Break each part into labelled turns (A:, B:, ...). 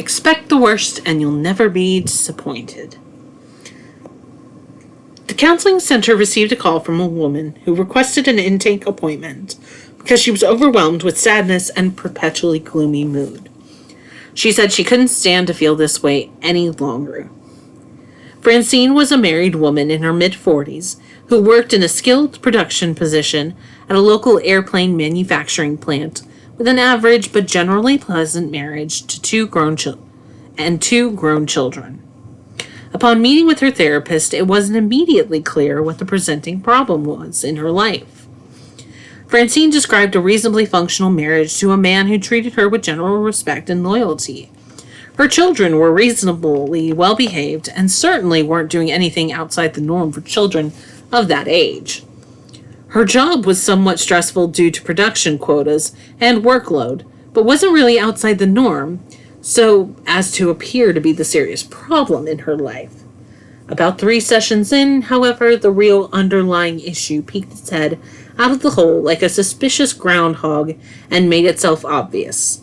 A: Expect the worst and you'll never be disappointed. The counseling center received a call from a woman who requested an intake appointment because she was overwhelmed with sadness and perpetually gloomy mood. She said she couldn't stand to feel this way any longer. Francine was a married woman in her mid-40s who worked in a skilled production position at a local airplane manufacturing plant with an average but generally pleasant marriage to two grown children. Upon meeting with her therapist, it wasn't immediately clear what the presenting problem was in her life. Francine described a reasonably functional marriage to a man who treated her with general respect and loyalty. Her children were reasonably well behaved and certainly weren't doing anything outside the norm for children of that age. Her job was somewhat stressful due to production quotas and workload, but wasn't really outside the norm, so as to appear to be the serious problem in her life. About 3 sessions in, however, the real underlying issue peeked its head out of the hole like a suspicious groundhog and made itself obvious.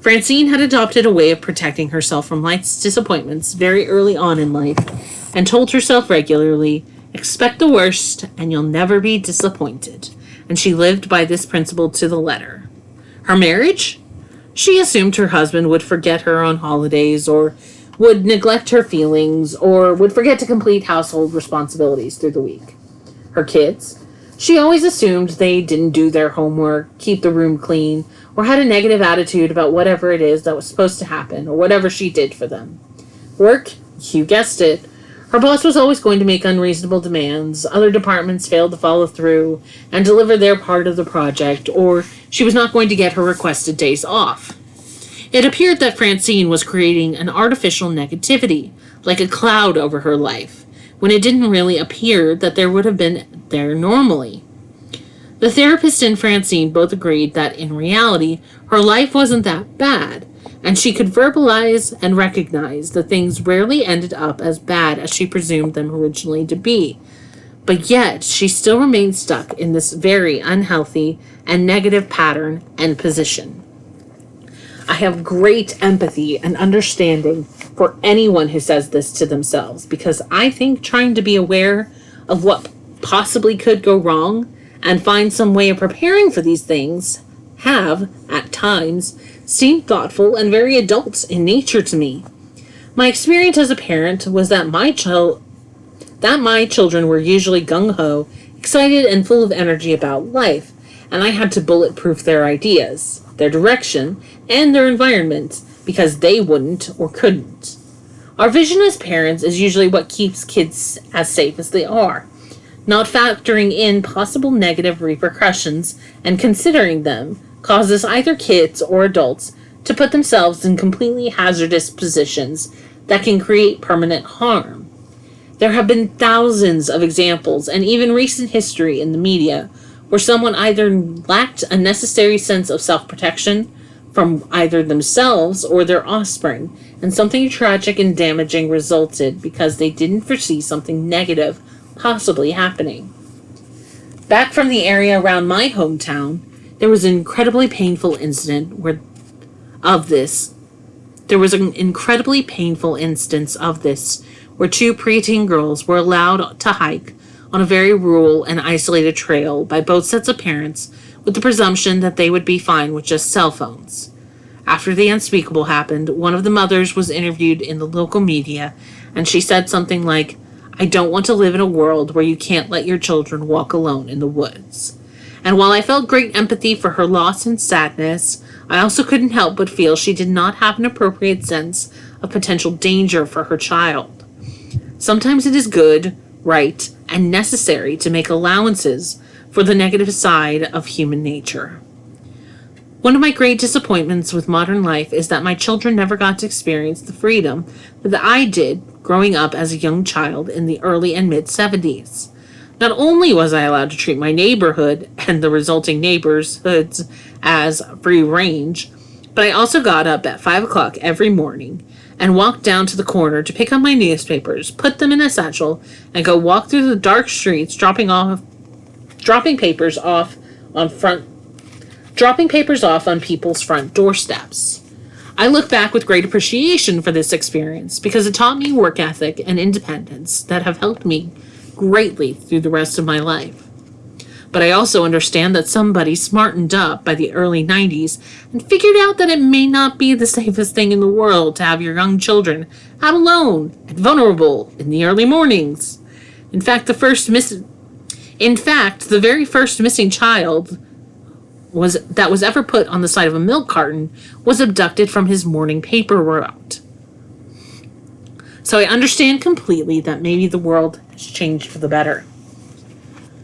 A: Francine had adopted a way of protecting herself from life's disappointments very early on in life and told herself regularly, "Expect the worst and you'll never be disappointed," and she lived by this principle to the letter. Her marriage? She assumed her husband would forget her on holidays or would neglect her feelings or would forget to complete household responsibilities through the week. Her kids? She always assumed they didn't do their homework, keep the room clean, or had a negative attitude about whatever it is that was supposed to happen or whatever she did for them. Work? You guessed it. Her boss was always going to make unreasonable demands, other departments failed to follow through and deliver their part of the project, or she was not going to get her requested days off. It appeared that Francine was creating an artificial negativity, like a cloud over her life, when it didn't really appear that there would have been there normally. The therapist and Francine both agreed that in reality, her life wasn't that bad, and she could verbalize and recognize that things rarely ended up as bad as she presumed them originally to be. But yet, she still remained stuck in this very unhealthy and negative pattern and position. I have great empathy and understanding for anyone who says this to themselves, because I think trying to be aware of what possibly could go wrong and find some way of preparing for these things have, at times, seemed thoughtful and very adult in nature to me. My experience as a parent was that my children were usually gung-ho, excited and full of energy about life, and I had to bulletproof their ideas, their direction, and their environment because they wouldn't or couldn't. Our vision as parents is usually what keeps kids as safe as they are, not factoring in possible negative repercussions and considering them causes either kids or adults to put themselves in completely hazardous positions that can create permanent harm. There have been thousands of examples and even recent history in the media where someone either lacked a necessary sense of self-protection from either themselves or their offspring, and something tragic and damaging resulted because they didn't foresee something negative possibly happening. Back from the area around my hometown, there was an incredibly painful incident where two preteen girls were allowed to hike on a very rural and isolated trail by both sets of parents with the presumption that they would be fine with just cell phones. After the unspeakable happened, one of the mothers was interviewed in the local media, and she said something like, "I don't want to live in a world where you can't let your children walk alone in the woods." And while I felt great empathy for her loss and sadness, I also couldn't help but feel she did not have an appropriate sense of potential danger for her child. Sometimes it is good, right, and necessary to make allowances for the negative side of human nature. One of my great disappointments with modern life is that my children never got to experience the freedom that I did growing up as a young child in the early and mid-70s. Not only was I allowed to treat my neighborhood and the resulting neighborhoods as free range, but I also got up at 5 o'clock every morning and walked down to the corner to pick up my newspapers, put them in a satchel, and go walk through the dark streets dropping papers off on people's front doorsteps. I look back with great appreciation for this experience because it taught me work ethic and independence that have helped me greatly through the rest of my life. But I also understand that somebody smartened up by the early 90s and figured out that it may not be the safest thing in the world to have your young children out alone and vulnerable in the early mornings. In fact, the very first missing child was ever put on the side of a milk carton was abducted from his morning paper route. So I understand completely that maybe the world has changed for the better.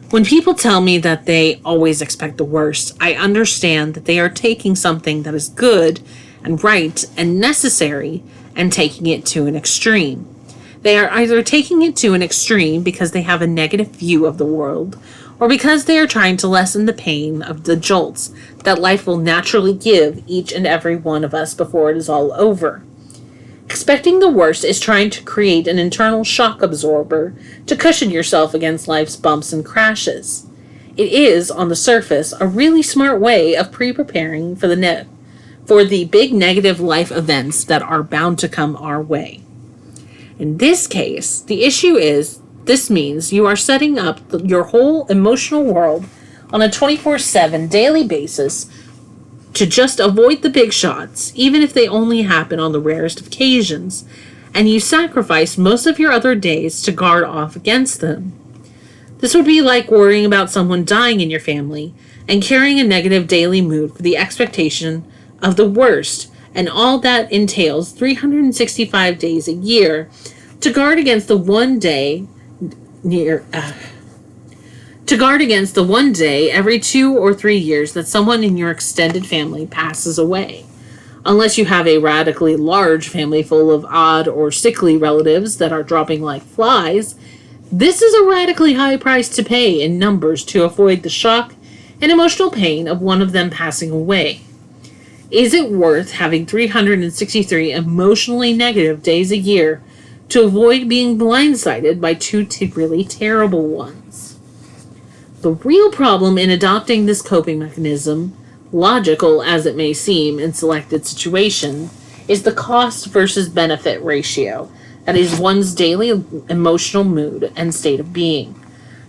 A: When people tell me that they always expect the worst, I understand that they are taking something that is good and right and necessary and taking it to an extreme. They are either taking it to an extreme because they have a negative view of the world, or because they are trying to lessen the pain of the jolts that life will naturally give each and every one of us before it is all over. Expecting the worst is trying to create an internal shock absorber to cushion yourself against life's bumps and crashes. It is, on the surface, a really smart way of pre-preparing for the big negative life events that are bound to come our way. In this case, the issue is this means you are setting up your whole emotional world on a 24/7 daily basis to just avoid the big shots, even if they only happen on the rarest of occasions, and you sacrifice most of your other days to guard off against them. This would be like worrying about someone dying in your family and carrying a negative daily mood for the expectation of the worst, and all that entails 365 days a year to guard against the one day every 2 or 3 years that someone in your extended family passes away. Unless you have a radically large family full of odd or sickly relatives that are dropping like flies, this is a radically high price to pay in numbers to avoid the shock and emotional pain of one of them passing away. Is it worth having 363 emotionally negative days a year to avoid being blindsided by two really terrible ones? The real problem in adopting this coping mechanism, logical as it may seem in selected situations, is the cost versus benefit ratio that is one's daily emotional mood and state of being.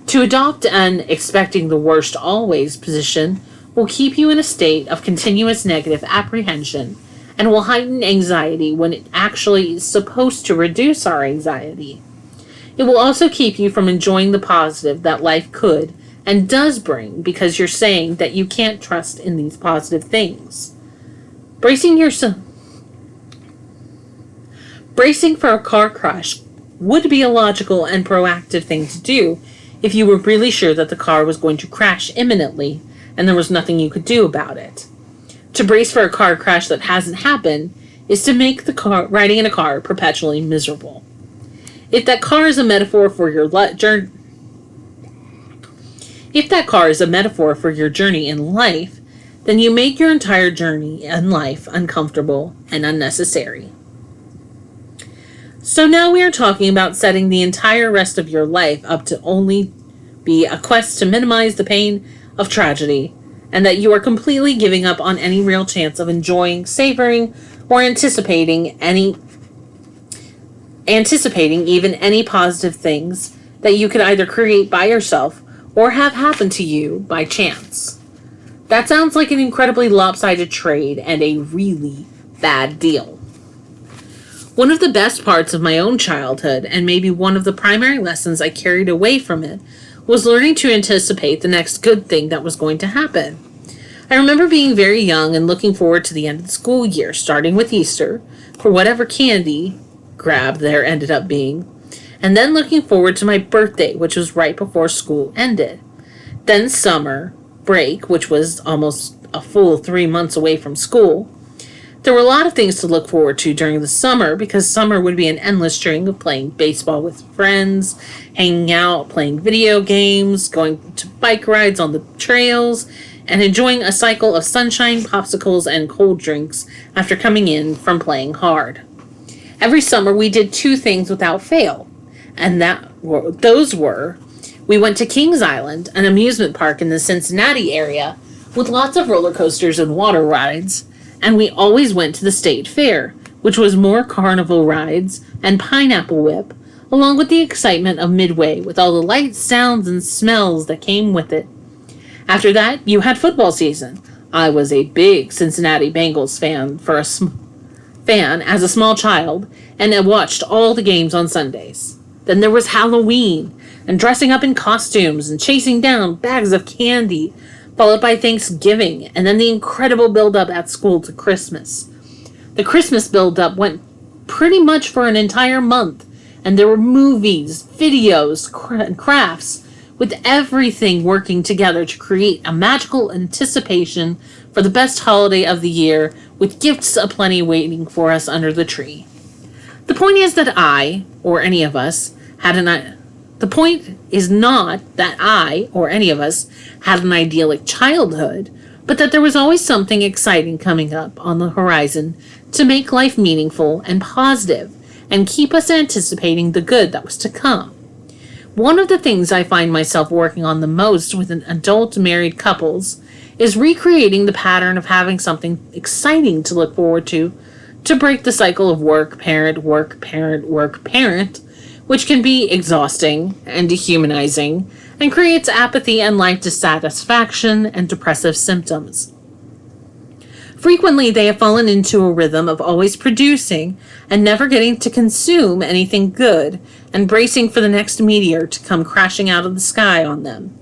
A: To adopt an expecting the worst always position will keep you in a state of continuous negative apprehension and will heighten anxiety when it actually is supposed to reduce our anxiety. It will also keep you from enjoying the positive that life could and does bring because you're saying that you can't trust in these positive things. Bracing for a car crash would be a logical and proactive thing to do if you were really sure that the car was going to crash imminently and there was nothing you could do about it. To brace for a car crash that hasn't happened is to make riding in a car perpetually miserable. If that car is a metaphor for your journey in life, then you make your entire journey in life uncomfortable and unnecessary. So now we are talking about setting the entire rest of your life up to only be a quest to minimize the pain of tragedy, and that you are completely giving up on any real chance of enjoying, savoring, or anticipating even any positive things that you could either create by yourself or have happen to you by chance. That sounds like an incredibly lopsided trade and a really bad deal. One of the best parts of my own childhood, and maybe one of the primary lessons I carried away from it, was learning to anticipate the next good thing that was going to happen. I remember being very young and looking forward to the end of the school year, starting with Easter, for whatever candy grab there ended up being, and then looking forward to my birthday, which was right before school ended. Then summer break, which was almost a full 3 months away from school. There were a lot of things to look forward to during the summer because summer would be an endless string of playing baseball with friends, hanging out, playing video games, going to bike rides on the trails, and enjoying a cycle of sunshine, popsicles, and cold drinks after coming in from playing hard. Every summer we did two things without fail, and those were we went to Kings Island, an amusement park in the Cincinnati area with lots of roller coasters and water rides, And we always went to the state fair, which was more carnival rides and pineapple whip, along with the excitement of Midway with all the lights, sounds, and smells that came with it. After that, you had football season. I was a big Cincinnati Bengals fan as a small child, and I watched all the games on Sundays. Then there was Halloween, and dressing up in costumes and chasing down bags of candy, followed by Thanksgiving, and then the incredible build-up at school to Christmas. The Christmas build-up went pretty much for an entire month, and there were movies, videos, and crafts, with everything working together to create a magical anticipation for the best holiday of the year, with gifts aplenty waiting for us under the tree. The point is that I, or any of us, the point is not that I, or any of us, had an idyllic childhood, but that there was always something exciting coming up on the horizon to make life meaningful and positive, and keep us anticipating the good that was to come. One of the things I find myself working on the most with an adult married couples is recreating the pattern of having something exciting to look forward to break the cycle of work, parent, work, parent, work, parent, which can be exhausting and dehumanizing and creates apathy and life dissatisfaction and depressive symptoms. Frequently, they have fallen into a rhythm of always producing and never getting to consume anything good and bracing for the next meteor to come crashing out of the sky on them.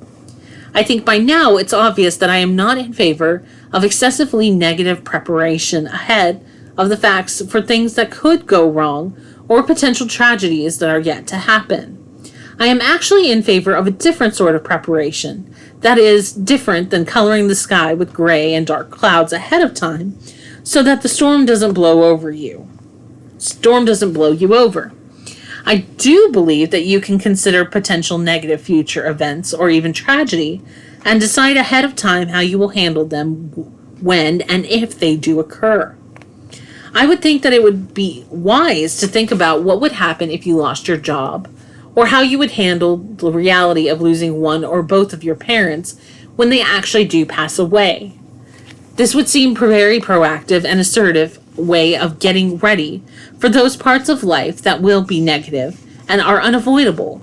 A: I think by now it's obvious that I am not in favor of excessively negative preparation ahead of the facts for things that could go wrong or potential tragedies that are yet to happen. I am actually in favor of a different sort of preparation, that is, different than coloring the sky with gray and dark clouds ahead of time so that the storm doesn't blow you over. I do believe that you can consider potential negative future events or even tragedy and decide ahead of time how you will handle them when and if they do occur. I would think that it would be wise to think about what would happen if you lost your job, or how you would handle the reality of losing one or both of your parents when they actually do pass away. This would seem a very proactive and assertive way of getting ready for those parts of life that will be negative and are unavoidable,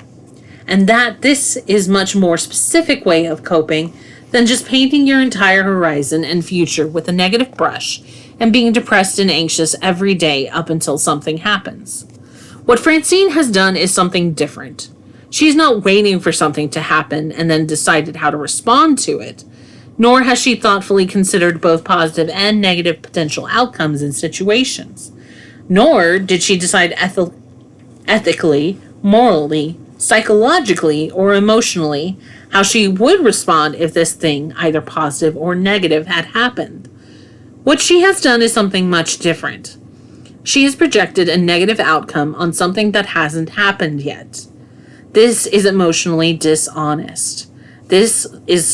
A: and that this is much more specific way of coping than just painting your entire horizon and future with a negative brush and being depressed and anxious every day up until something happens. What Francine has done is something different. She's not waiting for something to happen and then decided how to respond to it, nor has she thoughtfully considered both positive and negative potential outcomes in situations. Nor did she decide ethically, morally, psychologically, or emotionally how she would respond if this thing, either positive or negative, had happened. What she has done is something much different. She has projected a negative outcome on something that hasn't happened yet. This is emotionally dishonest. This is a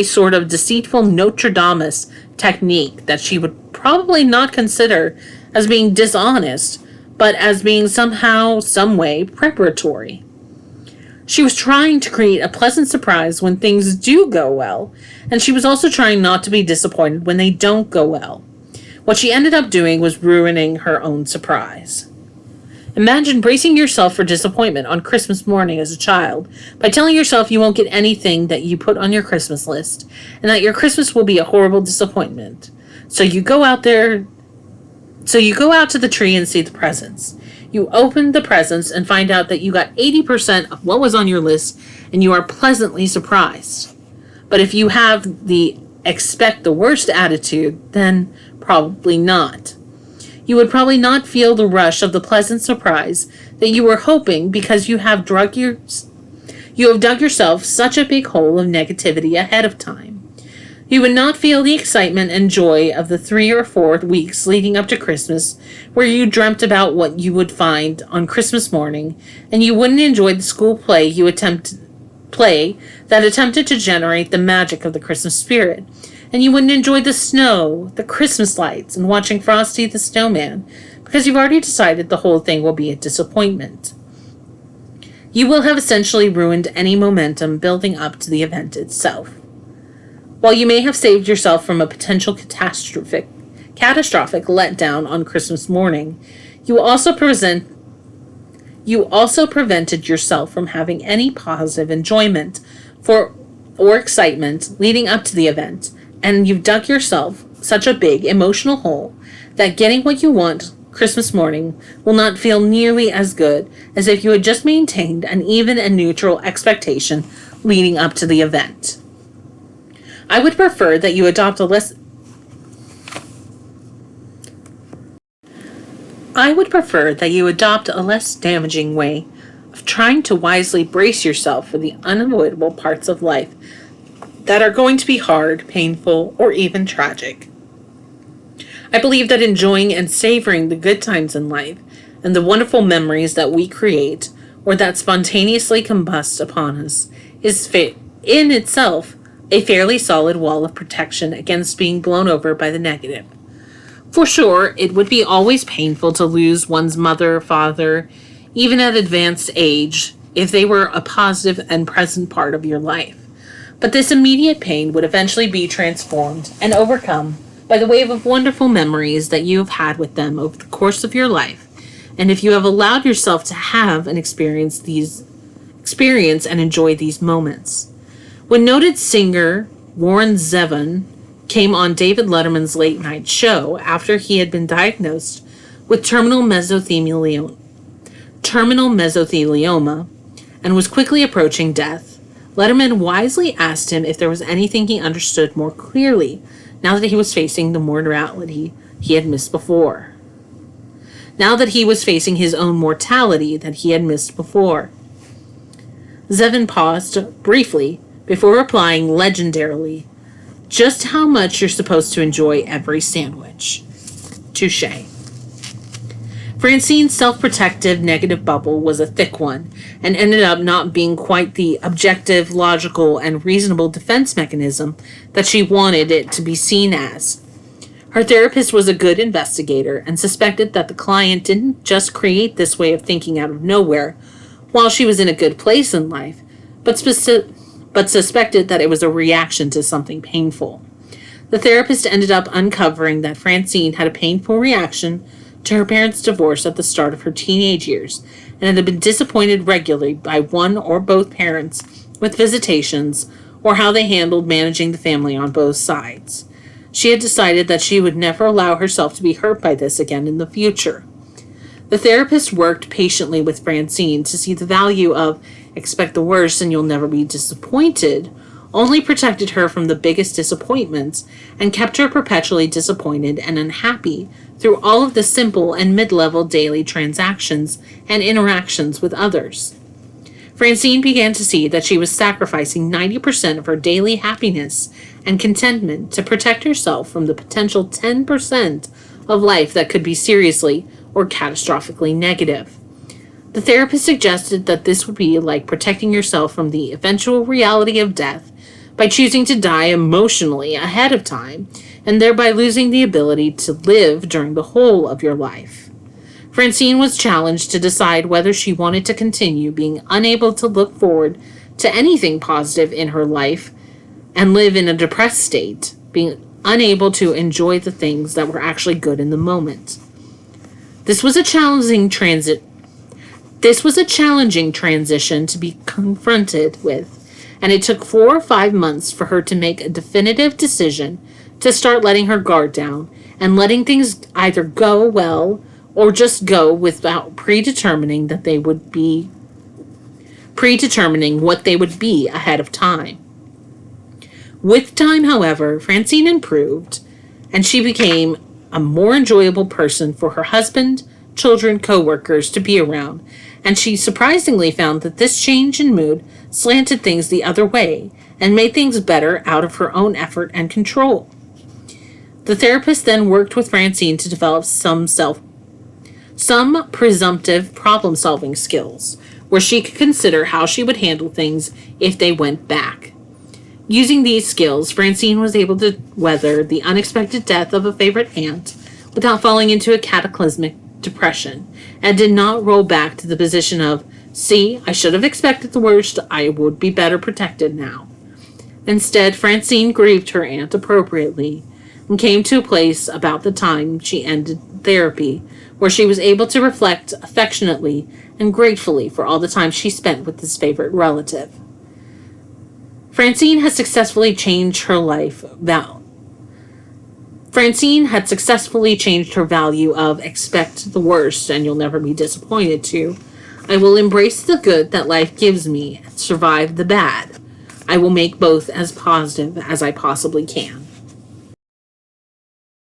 A: sort of deceitful Nostradamus technique that she would probably not consider as being dishonest, but as being somehow, some way, preparatory. She was trying to create a pleasant surprise when things do go well, and she was also trying not to be disappointed when they don't go well. What she ended up doing was ruining her own surprise. Imagine bracing yourself for disappointment on Christmas morning as a child by telling yourself you won't get anything that you put on your Christmas list and that your Christmas will be a horrible disappointment. So you go out to the tree and see the presents. You open the presents and find out that you got 80% of what was on your list, and you are pleasantly surprised. But if you have the expect the worst attitude, then probably not. You would probably not feel the rush of the pleasant surprise that you were hoping because you have dug yourself such a big hole of negativity ahead of time. You would not feel the excitement and joy of the 3 or 4 weeks leading up to Christmas, where you dreamt about what you would find on Christmas morning, and you wouldn't enjoy the school play that attempted to generate the magic of the Christmas spirit, and you wouldn't enjoy the snow, the Christmas lights, and watching Frosty the Snowman, because you've already decided the whole thing will be a disappointment. You will have essentially ruined any momentum building up to the event itself. While you may have saved yourself from a potential catastrophic letdown on Christmas morning, you also prevented yourself from having any positive enjoyment or excitement leading up to the event, and you've dug yourself such a big emotional hole that getting what you want Christmas morning will not feel nearly as good as if you had just maintained an even and neutral expectation leading up to the event. I would prefer that you adopt a less damaging way of trying to wisely brace yourself for the unavoidable parts of life that are going to be hard, painful, or even tragic. I believe that enjoying and savoring the good times in life and the wonderful memories that we create or that spontaneously combust upon us is in itself a fairly solid wall of protection against being blown over by the negative. For sure, it would be always painful to lose one's mother or father, even at advanced age, if they were a positive and present part of your life. But this immediate pain would eventually be transformed and overcome by the wave of wonderful memories that you have had with them over the course of your life. And if you have allowed yourself to have and experience and enjoy these moments. When noted singer Warren Zevon came on David Letterman's late night show after he had been diagnosed with terminal mesothelioma and was quickly approaching death, Letterman wisely asked him if there was anything he understood more clearly now that he was facing the mortality he had missed before. Now that he was facing his own mortality that he had missed before. Zevon paused briefly before replying legendarily, "Just how much you're supposed to enjoy every sandwich." Touché. Francine's self-protective negative bubble was a thick one and ended up not being quite the objective, logical, and reasonable defense mechanism that she wanted it to be seen as. Her therapist was a good investigator and suspected that the client didn't just create this way of thinking out of nowhere while she was in a good place in life, but suspected that it was a reaction to something painful. The therapist ended up uncovering that Francine had a painful reaction to her parents' divorce at the start of her teenage years and had been disappointed regularly by one or both parents with visitations or how they handled managing the family on both sides. She had decided that she would never allow herself to be hurt by this again in the future. The therapist worked patiently with Francine to see the value of expect the worst and you'll never be disappointed, only protected her from the biggest disappointments and kept her perpetually disappointed and unhappy through all of the simple and mid-level daily transactions and interactions with others. Francine began to see that she was sacrificing 90% of her daily happiness and contentment to protect herself from the potential 10% of life that could be seriously or catastrophically negative. The therapist suggested that this would be like protecting yourself from the eventual reality of death by choosing to die emotionally ahead of time and thereby losing the ability to live during the whole of your life. Francine was challenged to decide whether she wanted to continue being unable to look forward to anything positive in her life and live in a depressed state, being unable to enjoy the things that were actually good in the moment. This was a challenging transition to be confronted with, and it took 4 or 5 months for her to make a definitive decision to start letting her guard down and letting things either go well or just go without predetermining what they would be ahead of time. With time, however, Francine improved, and she became a more enjoyable person for her husband, children, co-workers to be around, and she surprisingly found that this change in mood slanted things the other way and made things better out of her own effort and control. The therapist then worked with Francine to develop some presumptive problem-solving skills, where she could consider how she would handle things if they went back. Using these skills, Francine was able to weather the unexpected death of a favorite aunt without falling into a cataclysmic depression, and did not roll back to the position of, "See, I should have expected the worst, I would be better protected now." Instead, Francine grieved her aunt appropriately and came to a place about the time she ended therapy where she was able to reflect affectionately and gratefully for all the time she spent with his favorite relative. Francine had successfully changed her life Francine had successfully changed her value of expect the worst and you'll never be disappointed to I will embrace the good that life gives me and survive the bad. I will make both as positive as I possibly can.